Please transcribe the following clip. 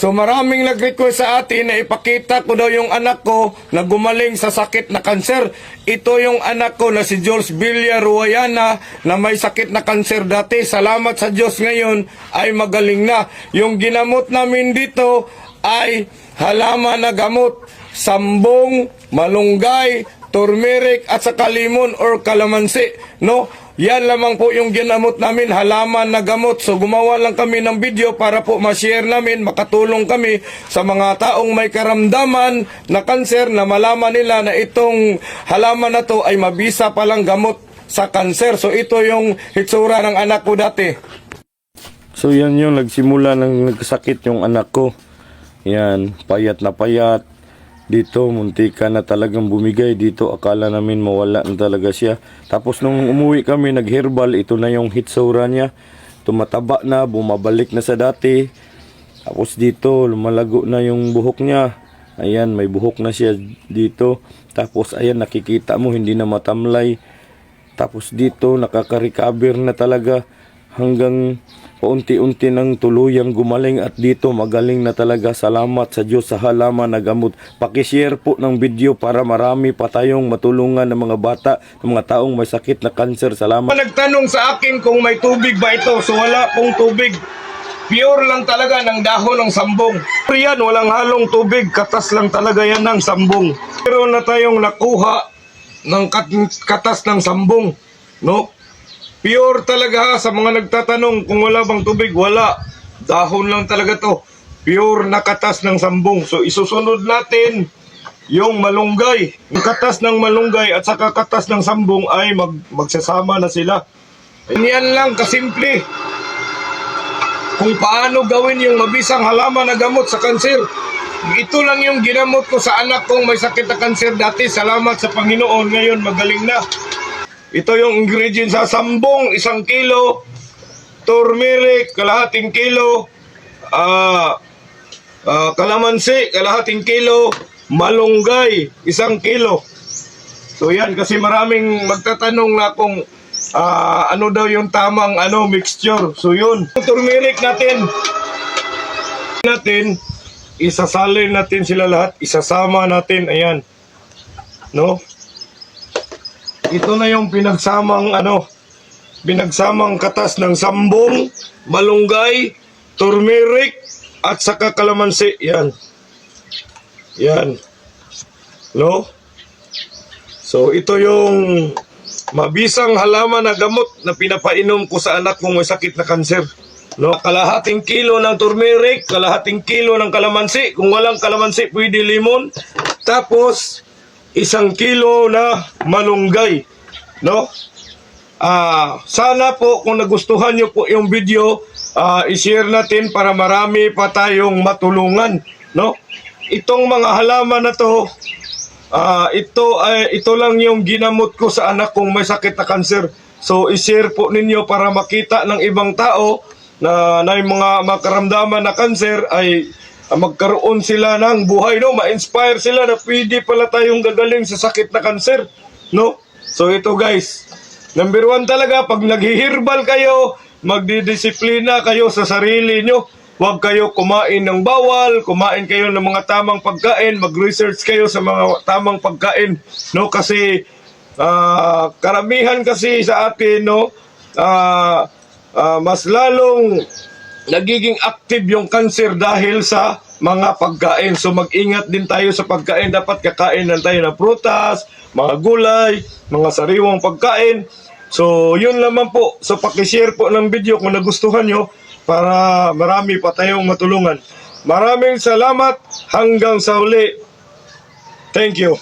So maraming nag-request sa atin na ipakita ko daw yung anak ko na gumaling sa sakit na kanser. Ito yung anak ko na si Jules Villa Ruayana na may sakit na kanser dati. Salamat sa Diyos ngayon ay magaling na. Yung ginamot namin dito ay halaman na gamot, sambong, malunggay, turmeric at saka limon or kalamansi, no? Yan lamang po yung ginamot namin, halaman na gamot. So gumawa lang kami ng video para po ma-share namin, makatulong kami sa mga taong may karamdaman na kanser na malaman nila na itong halaman na to ay mabisa palang gamot sa kanser. So ito yung hitsura ng anak ko dati. So yan yung nagsimula ng nagkasakit yung anak ko. Yan, payat na payat. Dito, muntika na talagang bumigay. Dito, akala namin mawala na talaga siya. Tapos nung umuwi kami, nag-herbal, ito na yung hitsura niya. Tumataba na, bumabalik na sa dati. Tapos dito, lumalago na yung buhok niya. Ayan, may buhok na siya dito. Tapos, ayan, nakikita mo, hindi na matamlay. Tapos dito, nakaka-recover na talaga. Hanggang paunti-unti ng tuluyang gumaling at dito magaling na talaga. Salamat sa Diyos sa halaman na gamot. Pakishare po ng video para marami pa tayong matulungan ng mga bata, ng mga taong may sakit na kanser. Salamat. Nagtanong sa akin kung may tubig ba ito. So wala pong tubig. Pure lang talaga ng dahon ng sambong. Yan, walang halong tubig. Katas lang talaga yan ng sambong. Pero na tayong nakuha ng katas ng sambong, no? Pure talaga sa mga nagtatanong kung wala bang tubig, wala. Dahon lang talaga to. Pure na katas ng sambong. So isusunod natin yung malunggay. Yung katas ng malunggay at saka katas ng sambong ay magsasama na sila. Yan lang kasimple. Kung paano gawin yung mabisang halaman na gamot sa kanser. Ito lang yung ginamot ko sa anak kong may sakit na kanser dati. Salamat sa Panginoon, ngayon magaling na. Ito yung ingredients sa sambong, 1 kilo, turmeric, kalahating kilo, kalamansi, kalahating kilo, malunggay, 1 kilo. So yan, kasi maraming magtatanong na kung ano daw yung tamang mixture. So yun, turmeric natin, isasalin natin sila lahat, isasama natin, ayan, no? Ito na yung pinagsamang katas ng sambong, malunggay, turmeric at saka kalamansi. Yan. Yan. No? So ito yung mabisang halaman na gamot na pinapainom ko sa anak kong may sakit na kanser. No? Kalahating kilo ng turmeric, kalahating kilo ng kalamansi. Kung walang kalamansi, pwede limon. Tapos 1 kilo na malunggay, no? Sana po kung nagustuhan nyo po yung video, i-share natin para marami pa tayong matulungan, no? Itong mga halaman na to, ito lang yung ginamot ko sa anak kong may sakit na kanser. So i-share po ninyo para makita ng ibang tao na yung mga makaramdaman na kanser ay magkaroon sila ng buhay, no? Ma-inspire sila na pwede pala tayong gagaling sa sakit na kanser, no? So ito guys, number 1 talaga, pag naghihirbal kayo, magdidisiplina kayo sa sarili nyo. Huwag kayo kumain ng bawal, kumain kayo ng mga tamang pagkain, mag-research kayo sa mga tamang pagkain, no? Kasi karamihan kasi sa atin, no, mas lalong nagiging active yung cancer dahil sa mga pagkain. So mag-ingat din tayo sa pagkain. Dapat kakain lang tayo ng prutas, mga gulay, mga sariwang pagkain. So yun lamang po. So pakishare po ng video kung nagustuhan nyo para marami pa tayong matulungan. Maraming salamat. Hanggang sa uli. Thank you.